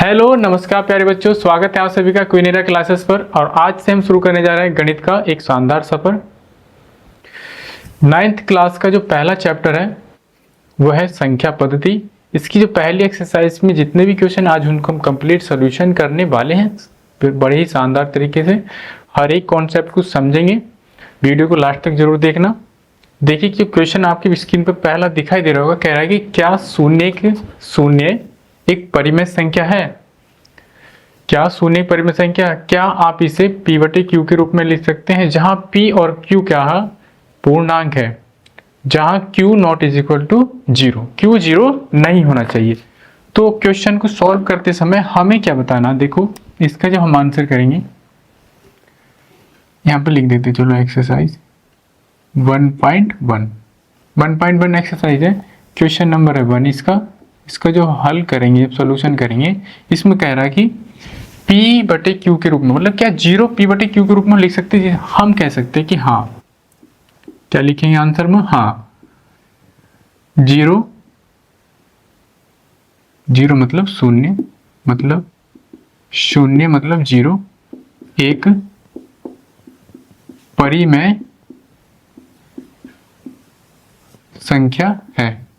Hello नमस्कार प्यारे बच्चों, स्वागत है आप सभी का क्विनेरा क्लासेस पर। और आज से हम शुरू करने जा रहे हैं गणित का एक शानदार सफर। 9th क्लास का जो पहला चैप्टर है वह है संख्या पद्धति। इसकी जो पहली एक्सरसाइज में जितने भी क्वेश्चन आज उनको हम कंप्लीट सोल्यूशन करने वाले हैं, फिर बड़े ही शानदार तरीके से हर एक कॉन्सेप्ट को समझेंगे। वीडियो को लास्ट तक जरूर देखना। देखिए कि क्वेश्चन आपकी स्क्रीन पर पहला दिखाई दे रहा होगा, कह रहा है कि क्या शून्य एक परिमेय संख्या है। क्या शून्य परिमेय संख्या, क्या आप इसे p बटे क्यू के रूप में लिख सकते हैं, जहां p और q क्या है, पूर्णांक है, जहां q naught is equal to 0, q 0 नहीं होना चाहिए। तो क्वेश्चन को सॉल्व करते समय हमें क्या बताना, देखो इसका जब हम आंसर करेंगे यहाँ पर लिख देते, चलो एक्सरसाइज 1.1 एक्सरसाइज है, क्वेश्चन नंबर है 1। इसका जो हल करेंगे, सोल्यूशन करेंगे, इसमें कह रहा है कि p बटे क्यू के रूप में, मतलब क्या 0 p बटे क्यू के रूप में लिख सकते हैं। हम कह सकते हैं कि हाँ, क्या लिखेंगे आंसर में, हाँ 0 मतलब शून्य, मतलब 0 एक परिमेय संख्या है।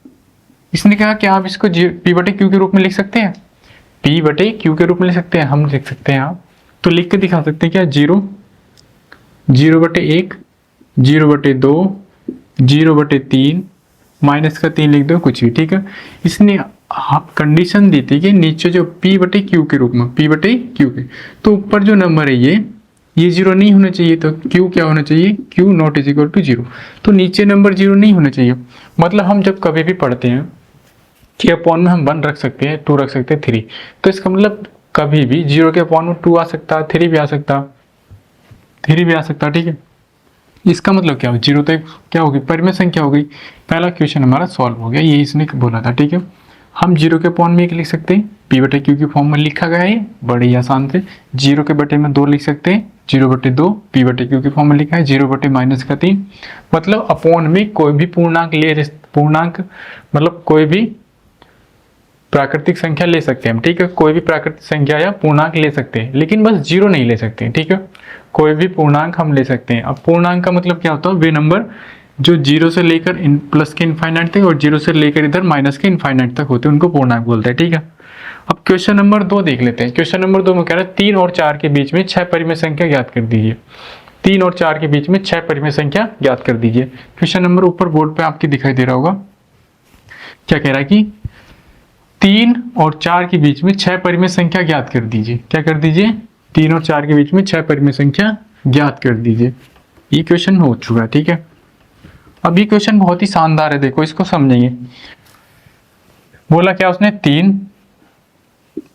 इसने कहा कि आप इसको p बटे क्यू के रूप में लिख सकते हैं, p बटे क्यू के रूप में लिख सकते हैं, हम लिख सकते हैं आप। तो लिख के दिखा सकते हैं क्या, 0 बटे 1, 0 बटे 2, 0 बटे 3, माइनस का 3 लिख दो, कुछ भी, ठीक है। इसने आप कंडीशन दी थी कि नीचे जो p बटे क्यू के रूप में, p बटे क्यू के, तो ऊपर जो नंबर है ये 0 नहीं होना चाहिए, तो q क्या होना चाहिए, q naught is equal to 0। तो नीचे नंबर 0 नहीं होना चाहिए। मतलब हम जब कभी भी पढ़ते हैं कि अपॉन में हम 1 रख सकते हैं, 2 रख सकते हैं, 3, तो इसका मतलब कभी भी 0 के अपॉन में 2 आ सकता है, 3 भी आ सकता, ठीक है। इसका मतलब क्या हो, 0 तो क्या होगी, परिमेय संख्या हो गई। पहला क्वेश्चन हमारा सॉल्व हो गया, ये इसने बोला था, ठीक है। हम 0 के अपॉन में 1 लिख सकते हैं, p बटे क्यू के फॉर्म में लिखा गया है, बड़े ही आसान से। 0 के बटे में 2 लिख सकते हैं, 0 बटे 2 p बटे क्यू के फॉर्म में लिखा है, 0 बटे माइनस का 3। मतलब अपॉन में कोई भी पूर्णांक मतलब कोई भी प्राकृतिक संख्या ले सकते हैं हम, ठीक है। कोई भी प्राकृतिक संख्या या पूर्णांक ले सकते हैं, लेकिन बस 0 नहीं ले सकते, ठीक है। कोई भी पूर्णांक हम ले सकते हैं। अब पूर्णांक का मतलब क्या होता है, वे नंबर जो 0 से लेकर प्लस के इनफाइनाइट तक और 0 से लेकर इधर माइनस के इनफाइनाइट तक होते हैं, उनको पूर्णांक बोलते हैं, ठीक है। अब क्वेश्चन नंबर 2 देख लेते हैं। क्वेश्चन नंबर 2 में कह रहा है 3 और 4 के बीच में 6 परिमेय संख्या ज्ञात कर दीजिए। 3 और 4 के बीच में 6 परिमेय संख्या ज्ञात कर दीजिए। क्वेश्चन नंबर ऊपर बोर्ड पे आपकी दिखाई दे रहा होगा, क्या कह रहा है कि 3 और 4 के बीच में 6 परिमेय संख्या ज्ञात कर दीजिए। क्या कर दीजिए, 3 और 4 के बीच में 6 परिमेय संख्या ज्ञात कर दीजिए। ये क्वेश्चन हो चुका है, ठीक है। अब ये क्वेश्चन बहुत ही शानदार है, देखो इसको समझेंगे। बोला क्या उसने, 3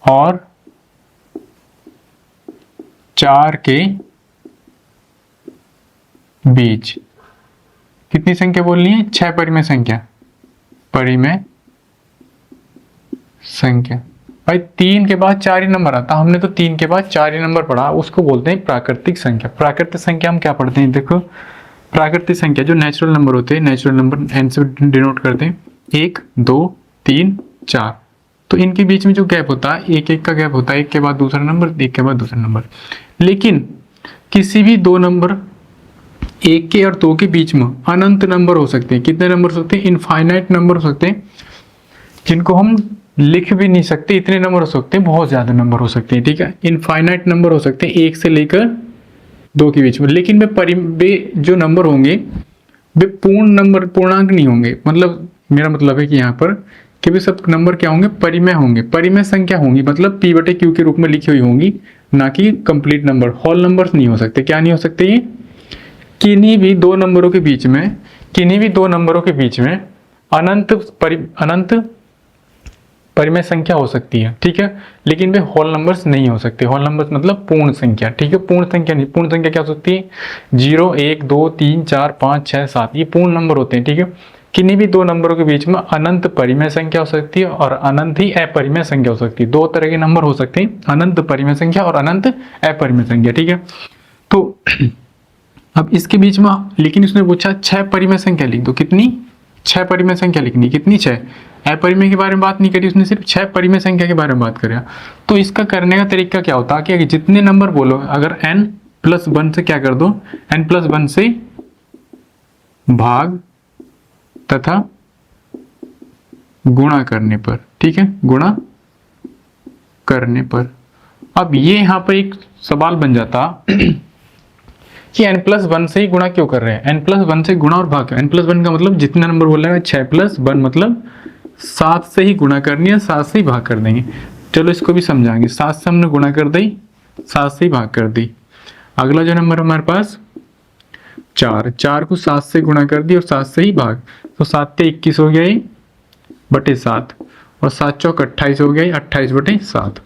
और 4 के बीच कितनी संख्या बोलनी है, 6 परिमेय संख्या। भाई 3 के बाद 4 ही नंबर आता, हमने तो 3 के बाद 4 ही नंबर पढ़ा, उसको बोलते हैं प्राकृतिक संख्या। प्राकृतिक संख्या हम क्या पढ़ते हैं, देखो प्राकृतिक संख्या जो नेचुरल नंबर होते हैं, नेचुरल नंबर n से डिनोट करते हैं, 1 2 3 4। तो इनके बीच में जो गैप होता है, एक का गैप होता है, एक के बाद दूसरा नंबर, एक के बाद दूसरा नंबर। लेकिन किसी भी दो नंबर, 1 के और 2 के बीच में अनंत नंबर हो सकते हैं। कितने नंबर हो सकते हैं, इनफाइनाइट नंबर हो सकते हैं, जिनको हम लिख भी नहीं सकते, इतने नंबर हो सकते हैं, बहुत ज्यादा नंबर हो सकते हैं, ठीक है। इनफाइनाइट नंबर हो सकते हैं 1 से लेकर 2 के बीच में। लेकिन वे जो नंबर होंगे वे पूर्णांक नहीं होंगे। मतलब मेरा मतलब है कि यहाँ पर कि वे सब नंबर क्या होंगे, परिमेय होंगे, परिमेय संख्या होंगी, मतलब p बटे क्यू के रूप में लिखी हुई होंगी, ना कि कंप्लीट नंबर। होल नंबर्स नहीं हो सकते। क्या नहीं हो सकते, ये किन्हीं भी दो नंबरों के बीच में अनंत परिमेय संख्या हो सकती है, ठीक है। लेकिन वे होल नंबर्स नहीं हो सकते। होल नंबर्स मतलब पूर्ण संख्या, ठीक है। पूर्ण संख्या नहीं, पूर्ण संख्या क्या हो सकती है, 0 1 2 3 4 5 6 7, ये पूर्ण नंबर होते हैं, ठीक है। किन्हीं भी दो नंबरों के बीच में अनंत परिमेय संख्या हो सकती है और अनंत ही अपरिमेय संख्या हो सकती है। दो तरह के नंबर हो सकते हैं, अनंत परिमेय संख्या और अनंत अपरिमेय संख्या, ठीक है। तो अब इसके बीच में, लेकिन उसने पूछा 6 परिमेय संख्या लिख दो। कितनी, 6 परिमेय संख्या लिखनी, कितनी, 6। अपरिमेय के बारे में बात नहीं करी उसने, सिर्फ 6 परिमेय संख्या के बारे में बात करा। तो इसका करने का तरीका क्या होता है कि जितने नंबर बोलो, अगर n+1 से क्या कर दो, n+1 से भाग तथा गुणा करने पर, ठीक है, गुणा करने पर। अब ये यहाँ पर एक सवाल बन जाता कि n+1 से ही गुणा क्यों कर रहे हैं, n+1 से गुणा और भाग। n+1 का मतलब जितना नंबर बोला है 6+1 मतलब 7 से ही गुणा करनी है, 7 से ही भाग कर देंगे। चलो इसको भी समझाएंगे। 7 से हमने गुणा कर दी, 7 से ही भाग कर दी। अगला जो नंबर हमारे पास 4 को 7 से गुणा कर दी और 7 से ही भाग, तो 7 के 21 हो गया ये बटे 7 और 7 चौक 28 हो गया 28 बटे 7।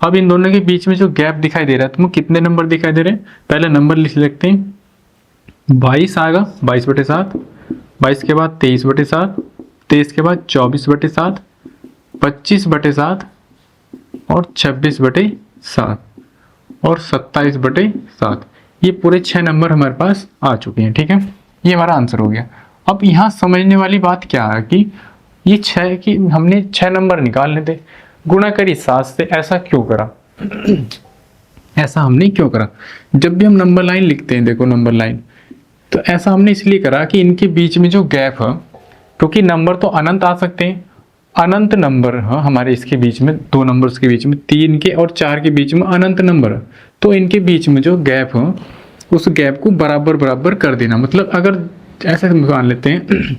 अब इन दोनों के बीच में जो गैप दिखाई दे रहा है, तुमको कितने नंबर दिखाई दे रहे हैं, पहले नंबर लिख लेते हैं। 22 आएगा 22 बटे 7, 22 के बाद 23 बटे 7, 23 के बाद 24 बटे 7, 25 बटे 7 और 26 बटे 7 और 27 बटे 7। ये पूरे 6 नंबर हमारे पास आ चुके हैं, ठीक है, ये हमारा आंसर हो गया। अब यहाँ समझने वाली बात क्या है कि ये 6 की हमने 6 नंबर निकालने थे, गुणा करी 7 से, ऐसा क्यों करा ऐसा हमने क्यों करा। जब भी हम नंबर लाइन लिखते हैं, देखो नंबर लाइन, तो ऐसा हमने इसलिए करा कि इनके बीच में जो गैप है, क्योंकि नंबर तो अनंत आ सकते हैं, अनंत नंबर है हमारे इसके बीच में, 2 नंबर्स के बीच में, 3 के और 4 के बीच में अनंत नंबर है, तो इनके बीच में जो गैप है उस गैप को बराबर बराबर कर देना। मतलब अगर ऐसे मान लेते हैं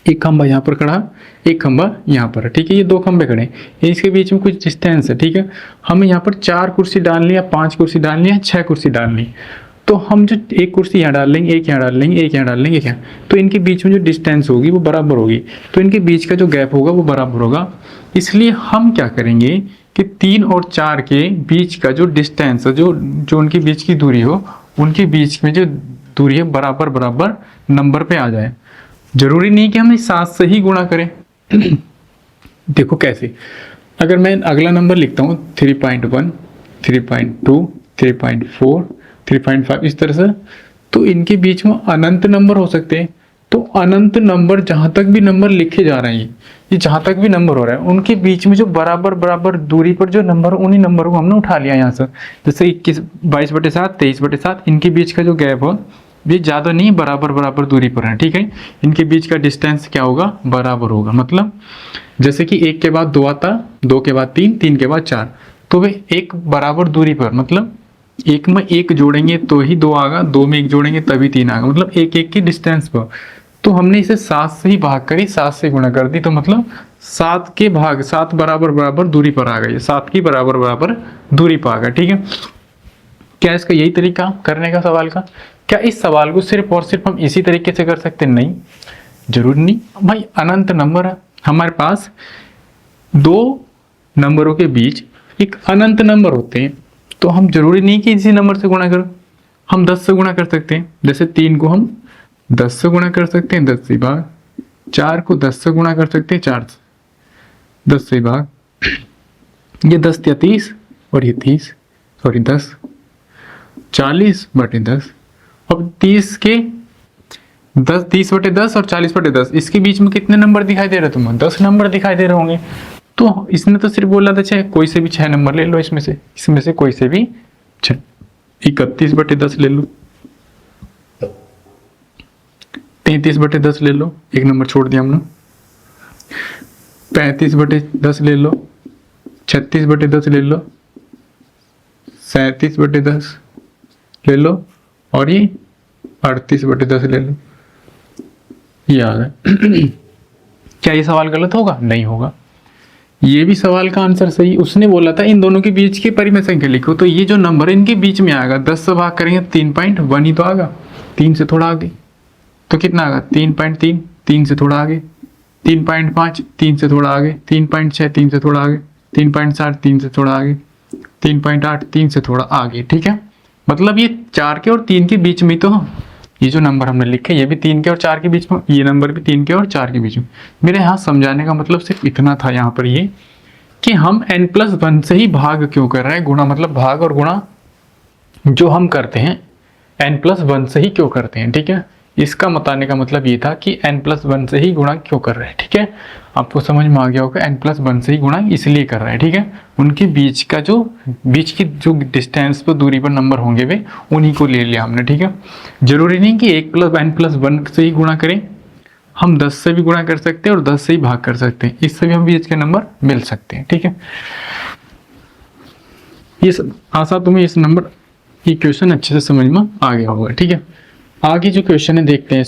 एक खंभा यहाँ पर खड़ा, एक खंभा यहाँ पर, ठीक है, ये 2 खंभे खड़े हैं, इसके बीच में कुछ डिस्टेंस है, ठीक है, हमें यहाँ पर 4 कुर्सी डालनी है, 5 कुर्सी डालनी है, 6 कुर्सी डालनी, तो हम जो एक कुर्सी यहाँ डाल लेंगे, एक यहाँ डाल लेंगे, एक यहाँ डाल लेंगे, एक यहाँ, तो इनके बीच में जो डिस्टेंस होगी वो बराबर होगी, तो इनके बीच का जो गैप होगा वो बराबर होगा। इसलिए हम क्या करेंगे कि 3 और 4 के बीच का जो डिस्टेंस है, जो उनके बीच की दूरी हो, उनके बीच में जो दूरी है बराबर बराबर नंबर पे आ जाए। जरूरी नहीं कि हम 7 से ही गुणा करें देखो कैसे, अगर मैं अगला नंबर लिखता हूँ 3.1, 3.2, 3.4, 3.5 इस तरह से, तो इनके बीच में अनंत नंबर हो सकते हैं। तो अनंत नंबर जहां तक भी नंबर लिखे जा रहे हैं, ये जहां तक भी नंबर हो रहा है, उनके बीच में जो बराबर बराबर दूरी पर जो नंबर, उन्हीं नंबर को हमने उठा लिया यहाँ से। जैसे 21, 22 बटे 7, 23 बटे 7, इनके बीच का जो गैप हो ये ज़्यादा नहीं, बराबर बराबर दूरी पर है, ठीक है, इनके बीच का डिस्टेंस क्या होगा, बराबर होगा। मतलब जैसे कि 1 के बाद 2 आता, 2 के बाद 3, 3 के बाद 4, तो वे एक बराबर दूरी पर, मतलब 1 में 1 जोड़ेंगे तो ही 2 आएगा, 2 में 1 जोड़ेंगे तभी 3 आएगा, मतलब 1 की डिस्टेंस पर। तो हमने इसे 7 से ही भाग करी, 7 से गुणा कर दी, तो मतलब 7 के भाग 7 बराबर बराबर दूरी पर आ गई, 7 की बराबर बराबर दूरी पर आ गया, ठीक है। क्या इसका यही तरीका करने का सवाल का? क्या इस सवाल को सिर्फ और सिर्फ हम इसी तरीके से कर सकते? नहीं, जरूर नहीं भाई। अनंत नंबर है हमारे पास, 2 नंबरों के बीच एक अनंत नंबर होते हैं, तो हम जरूरी नहीं कि इसी नंबर से गुणा करो, हम 10 से गुणा कर सकते हैं। जैसे 3 को हम 10 से गुणा कर सकते हैं, 10 से भाग, 4 को 10 से गुणा कर सकते हैं, 4 से 10 से भाग, ये 10 या 30 और ये 30, सॉरी 10, 40 बटे 10। अब 30 के 10, 30 बटे 10 और 40 बटे 10, इसके बीच में कितने नंबर दिखाई दे रहे तुम्हें? 10 नंबर दिखाई दे रहे होंगे। तो इसने तो सिर्फ बोला था 6, कोई से भी 6 नंबर ले लो, इसमें से कोई से भी 6, 31 बटे 10 ले लो, 33 बटे 10 ले लो, एक नंबर छोड़ दिया हमने, 35 बटे 10 ले लो, 36 बटे 10 ले लो, 37 बटे 10 ले लो, और ये 38 बटे 10 ले लो। ये आ गया। क्या ये सवाल गलत होगा? नहीं होगा, ये भी सवाल का आंसर सही। उसने बोला था इन दोनों के बीच की परिमेय संख्या लिखो, तो ये जो नंबर इनके बीच में आएगा, 10 से भाग करेंगे 3.1 ही तो आएगा, 3 से थोड़ा आगे, तो कितना आएगा? 3.3, 3 से थोड़ा आगे, 3.5, 3 से थोड़ा आगे, 3.6, 3 से थोड़ा आगे, 3.7, 3 से थोड़ा आगे, 3.8, 3 से थोड़ा आगे, ठीक है। मतलब ये 4 के और 3 के बीच में तो, ये जो नंबर हमने लिखे ये भी 3 के और 4 के बीच में, ये नंबर भी 3 के और 4 के बीच में। मेरे यहाँ समझाने का मतलब सिर्फ इतना था यहाँ पर, ये कि हम n+1 से ही भाग क्यों कर रहे हैं, गुणा मतलब भाग और गुणा जो हम करते हैं n+1 से ही क्यों करते हैं, ठीक है। इसका बताने का मतलब ये था कि n+1 से ही गुणा क्यों कर रहे हैं। ठीक है, आपको समझ में आ गया होगा n+1 से ही गुणा इसलिए कर रहे हैं। ठीक है, उनके बीच की जो डिस्टेंस पर दूरी पर नंबर होंगे वे उन्हीं को ले लिया हमने। ठीक है, जरूरी नहीं कि 1 + n+1 से ही गुणा करें, हम 10 से भी गुणा कर सकते हैं और 10 से ही भाग कर सकते हैं, इससे भी हम बीच के नंबर मिल सकते हैं। ठीक है, ये आशा तुम्हें इस नंबर ये क्वेश्चन अच्छे से समझ में आ गया होगा। ठीक है, आगे जो क्वेश्चन है देखते हैं,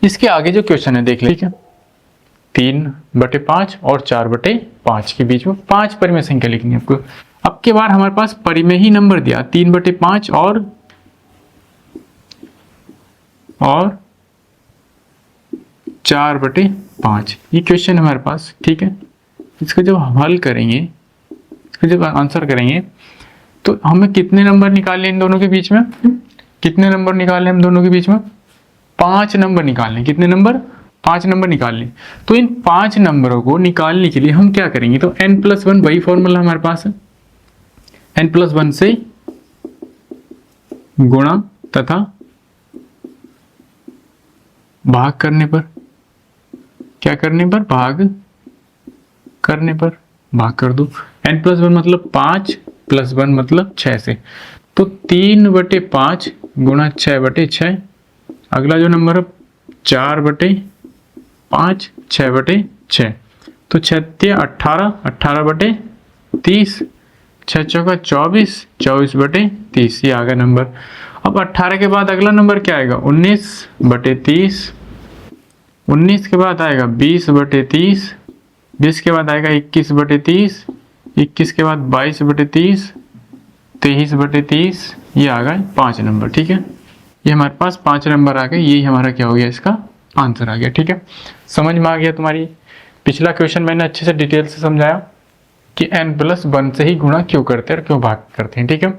इसके आगे जो क्वेश्चन है देख ले। ठीक है, 3/5 और 4/5 के बीच में 5 परिमेय संख्या लिखनी है आपको। अब के बार हमारे पास परिमेय ही नंबर दिया 3/5 और 4/5, ये क्वेश्चन है हमारे पास। ठीक है, इसको जब हम हल करेंगे, इसको जब आंसर करेंगे तो हमें कितने नंबर निकालने इन दोनों के बीच में, कितने नंबर निकालने हम दोनों के बीच में, 5 नंबर निकालने। कितने नंबर, 5 नंबर निकालने। तो इन 5 नंबरों को निकालने के लिए हम क्या करेंगे, तो n+1 वही फॉर्मूला हमारे पास है, n+1 से गुणा तथा भाग करने पर, क्या करने पर, भाग करने पर भाग कर दो। n+1 मतलब 5 + 1 मतलब 6 से, तो 3/5 गुणा 6/6। अगला जो नंबर है 4/5, 6/6, तो 6 18, 18/30, 6 चौका 24, 24/30, ये आ गया नंबर। अब 18 के बाद अगला नंबर क्या आएगा, 19/30, 19 के बाद आएगा 20/30, 20 के बाद आएगा 21/30, 21 के बाद 22/30, 23/30, ये आ गए 5 नंबर। ठीक है, ये हमारे पास 5 नंबर आ गए, यही हमारा क्या हो गया, इसका आंसर आ गया। ठीक है, समझ में आ गया तुम्हारी। पिछला क्वेश्चन मैंने अच्छे से डिटेल से समझाया कि n+1 से ही गुणा क्यों करते हैं और क्यों भाग करते हैं। ठीक है,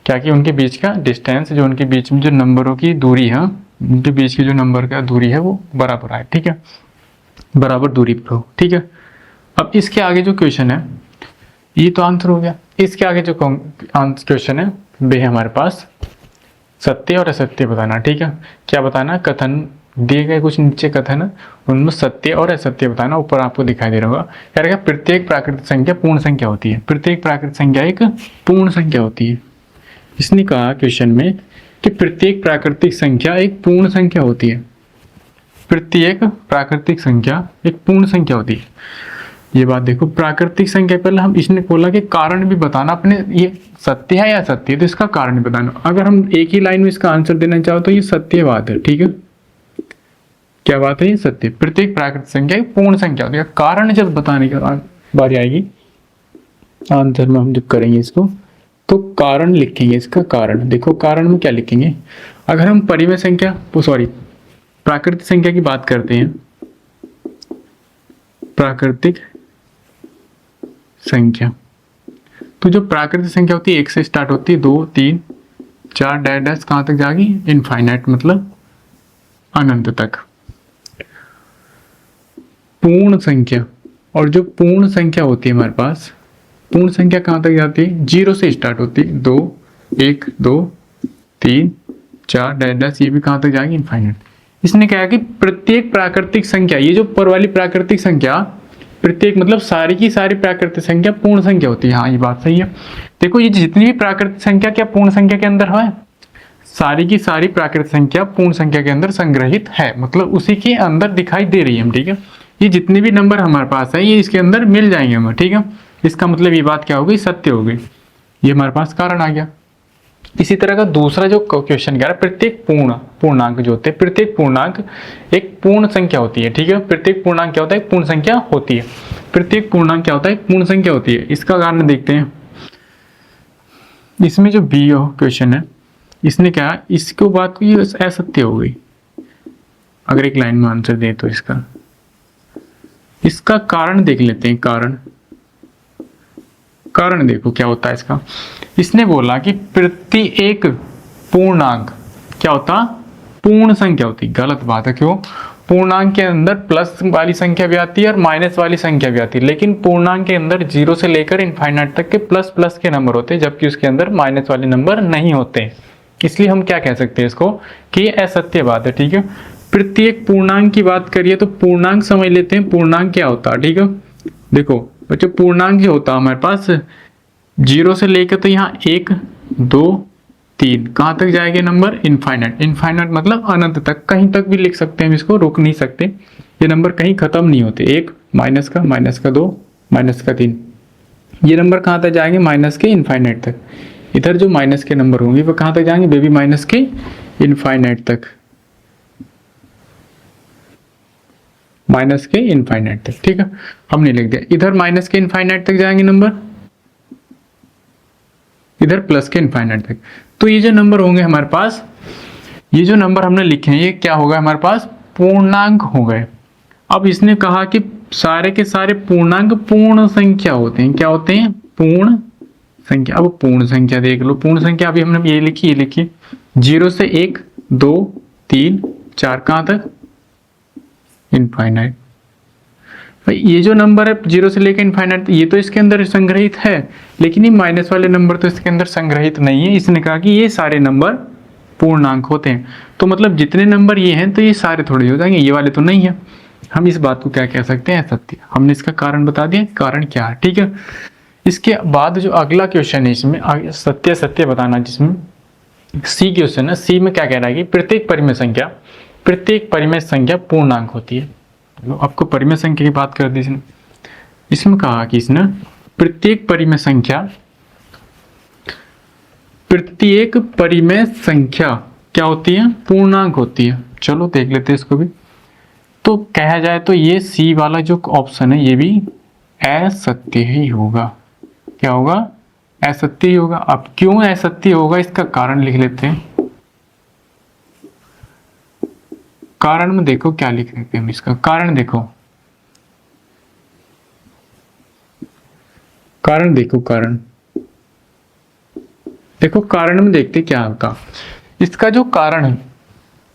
क्या कि उनके बीच का डिस्टेंस, जो उनके बीच में जो नंबरों की दूरी है, उनके बीच की जो नंबर का दूरी है वो बराबर आए। ठीक है, बराबर दूरी पर हो। ठीक है, अब इसके आगे जो क्वेश्चन है ये तो आंसर हो गया। इसके आगे जो क्वेश्चन है वे हमारे पास सत्य और असत्य बताना। ठीक है, क्या बताना, कथन दिए गए कुछ नीचे कथन है, उनमें सत्य और असत्य बताना। ऊपर आपको दिखाई दे रहा होगा, कह रहा है प्रत्येक प्राकृतिक संख्या पूर्ण संख्या होती है। प्रत्येक प्राकृतिक संख्या एक पूर्ण संख्या होती है। इसने कहा क्वेश्चन में कि प्रत्येक प्राकृतिक संख्या एक पूर्ण संख्या होती है। प्रत्येक प्राकृतिक संख्या एक पूर्ण संख्या होती है। ये बात देखो, प्राकृतिक संख्या पहले हम, इसने बोला कि कारण भी बताना अपने, ये सत्य है या असत्य है, तो इसका कारण भी बताना। अगर हम एक ही लाइन में इसका आंसर देना चाहो तो ये सत्य बात है। ठीक है, क्या बात है, ये सत्य। प्रत्येक प्राकृतिक संख्या एक पूर्ण संख्या होती है। कारण जब बताने की बारी आएगी आंसर में, हम जब करेंगे इसको तो कारण लिखेंगे। इसका कारण देखो, कारण में क्या लिखेंगे, अगर हम परिमेय संख्या, प्राकृतिक संख्या की बात करते हैं, प्राकृतिक संख्या, तो जो प्राकृतिक संख्या होती है 1 से स्टार्ट होती है, 2 3 4 डैश डैश कहां तक जाएगी, इनफाइनाइट मतलब अनंत तक। पूर्ण संख्या, और जो पूर्ण संख्या होती है हमारे पास, पूर्ण संख्या कहां तक जाती है, 0 से स्टार्ट होती है, 2 1 2 3 4 डैश डैश, ये भी कहां तक जाएगी, इनफाइनाइट। इसने कहा कि प्रत्येक प्राकृतिक संख्या, ये जो ऊपर वाली प्राकृतिक संख्या, प्रत्येक मतलब सारी की सारी प्राकृतिक संख्या पूर्ण संख्या होती है। हाँ, ये बात सही है। देखो, ये जितनी भी प्राकृतिक संख्या क्या पूर्ण संख्या के अंदर है, सारी की सारी प्राकृतिक संख्या पूर्ण संख्या के अंदर संग्रहित है, मतलब उसी के अंदर दिखाई दे रही है हम। ठीक है, ये जितने भी नंबर हमारे पास है ये इसके अंदर मिल जाएंगे हमें। ठीक है, इसका मतलब ये बात क्या हो गई, सत्य हो गई। ये हमारे पास कारण आ गया। इसी तरह का दूसरा जो क्वेश्चन कह रहा है, प्रत्येक पूर्णांक जो होते हैं, प्रत्येक पूर्णांक एक पूर्ण संख्या होती है। ठीक है, प्रत्येक पूर्णांक क्या होता है, एक पूर्ण संख्या होती है। प्रत्येक पूर्णांक क्या होता है, एक पूर्ण संख्या होती है। इसका कारण देखते हैं। इसमें जो बी क्वेश्चन है, इसने क्या, इसको बात को ये असत्य हो गई। अगर एक लाइन में आंसर दे तो इसका कारण देख लेते हैं। कारण देखो क्या होता है इसका। इसने बोला कि प्रत्येक पूर्णांक क्या होता, पूर्ण संख्या होती। गलत बात है। क्यों, पूर्णांक के अंदर प्लस वाली संख्या भी आती है और माइनस वाली संख्या भी आती है, लेकिन पूर्णांक के अंदर 0 से लेकर इनफाइनाइट तक के प्लस के नंबर होते हैं, जबकि उसके अंदर माइनस वाले नंबर नहीं होते। इसलिए हम क्या कह सकते हैं इसको कि ये असत्य बात है, ठीक है। प्रत्येक पूर्णांक की बात करिए तो पूर्णांक समझ लेते हैं, पूर्णांक क्या होता है, ठीक है। देखो बच्चों, पूर्णांक जो होता है हमारे पास 0 से लेकर तो यहाँ 1 2 3 कहाँ तक जाएगा नंबर, इनफाइनाइट। इनफाइनाइट मतलब अनंत तक, कहीं तक भी लिख सकते हैं इसको, रोक नहीं सकते, ये नंबर कहीं खत्म नहीं होते। 1 माइनस का 2 माइनस का 3, ये नंबर कहाँ तक जाएंगे, माइनस के इनफाइनाइट तक। इधर जो माइनस के नंबर होंगे वो कहाँ तक जाएंगे बेबी, माइनस के इनफाइनाइट तक, माइनस के इनफाइनाइट तक, ठीक है। हमने लिख दिया इधर माइनस के इनफाइनाइट तक जाएंगे नंबर, इधर प्लस के इनफाइनाइट तक। तो ये जो नंबर होंगे हमारे पास, ये जो नंबर हमने लिखे हैं ये क्या होगा हमारे पास, पूर्णांक हो गए। अब इसने कहा कि सारे के सारे पूर्णांक पूर्ण संख्या होते हैं, क्या होते हैं, पूर्ण संख्या। अब पूर्ण संख्या देख लो, पूर्ण संख्या अभी हमने ये लिखी 0 से 1 2 3 4 कहाँ तक, इनफाइनाइट। ये जो नंबर है 0 से लेकर इनफाइनाइट, ये तो इसके अंदर संग्रहित है, लेकिन ये माइनस वाले नंबर तो इसके अंदर संग्रहित नहीं है। इसने कहा कि ये सारे नंबर पूर्णांक होते हैं, तो मतलब जितने नंबर ये हैं तो ये सारे थोड़े हो जाएंगे, ये वाले तो नहीं है। हम इस बात को क्या कह सकते हैं, सत्य। हमने इसका कारण बता दिया, कारण क्या है, ठीक है। इसके बाद जो अगला क्वेश्चन है इसमें सत्य सत्य बताना, जिसमें सी क्वेश्चन है। सी में क्या कह रहा है कि प्रत्येक परिमेय संख्या पूर्णांक होती है। आपको परिमेय संख्या की बात कर दी इसने, इसमें कहा कि इसने प्रत्येक परिमेय संख्या क्या होती है, पूर्णांक होती है। चलो देख लेते हैं इसको भी। तो कहा जाए तो ये सी वाला जो ऑप्शन है ये भी असत्य ही होगा। क्या होगा, असत्य ही होगा। अब क्यों असत्य होगा इसका कारण लिख लेते हैं। कारण में देखो क्या लिख लेते हैं हम इसका कारण, देखो कारण में देखते क्या होगा इसका जो कारण है।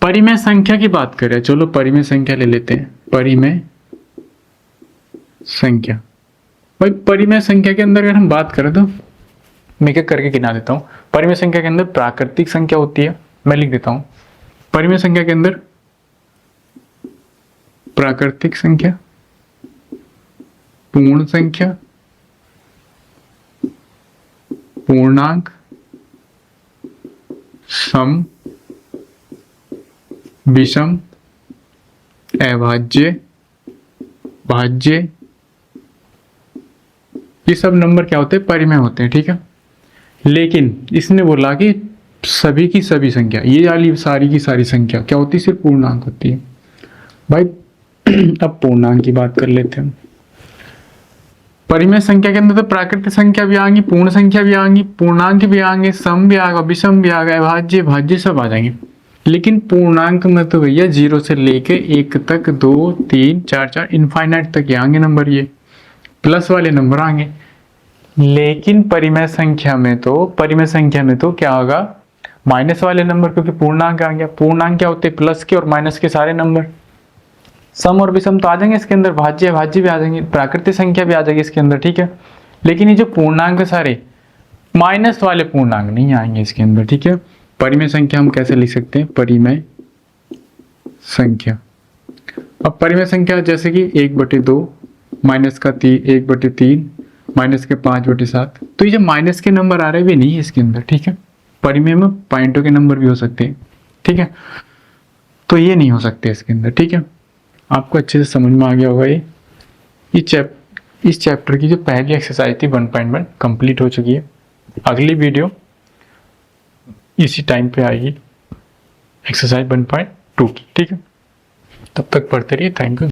परिमेय संख्या की बात करें, चलो परिमेय संख्या ले लेते हैं। परिमेय संख्या, भाई परिमेय संख्या के अंदर अगर हम बात करें तो मैं क्या करके गिना देता हूं। परिमेय संख्या के अंदर प्राकृतिक संख्या होती है, मैं लिख देता हूं। परिमेय संख्या के अंदर प्राकृतिक संख्या, पूर्ण संख्या, पूर्णांक, सम, विषम, अभाज्य, भाज्य, ये सब नंबर क्या होते हैं, परिमेय होते हैं, ठीक है। लेकिन इसने बोला कि सभी की सभी संख्या, ये वाली सारी की सारी संख्या क्या होती है, सिर्फ पूर्णांक होती है। भाई अब पूर्णांक की बात कर लेते हैं। परिमेय संख्या के अंदर तो प्राकृतिक संख्या भी आएंगी, पूर्ण संख्या भी आएंगी, पूर्णांक भी आएंगे, सम भी आएगा, विषम भी आएगा, भाज्य भाज्य सब आ जाएंगे। लेकिन पूर्णांक में तो भैया 0 से लेके 1 तक 2 3 4 4 इनफाइनाइट तक आएंगे नंबर, ये प्लस वाले नंबर आएंगे। लेकिन परिमेय संख्या में तो क्या होगा, माइनस वाले नंबर, क्योंकि पूर्णांक आ गया। पूर्णांक क्या होते हैं, प्लस के और माइनस के सारे नंबर। सम और विषम तो आ जाएंगे इसके अंदर, भाज्य भाज्य भी आ जाएंगे, प्राकृतिक संख्या भी आ जाएगी इसके अंदर, ठीक है। लेकिन ये जो पूर्णांक सारे माइनस वाले पूर्णांक नहीं आएंगे इसके अंदर, ठीक है। परिमेय संख्या हम कैसे लिख सकते हैं, परिमेय संख्या। अब परिमेय संख्या जैसे कि 1/2 माइनस का 1/3 माइनस के 5/7, तो ये जो माइनस के नंबर आ रहे हैं वे नहीं है इसके अंदर, ठीक है। परिमेय में पॉइंटों के नंबर भी हो सकते हैं, ठीक है। तो ये नहीं हो सकते इसके अंदर, ठीक है। आपको अच्छे से समझ में आ गया होगा ये। इस चैप्टर की जो पहली एक्सरसाइज थी 1.1 कंप्लीट हो चुकी है। अगली वीडियो इसी टाइम पे आएगी, एक्सरसाइज 1.2 की, ठीक है। तब तक पढ़ते रहिए, थैंक यू।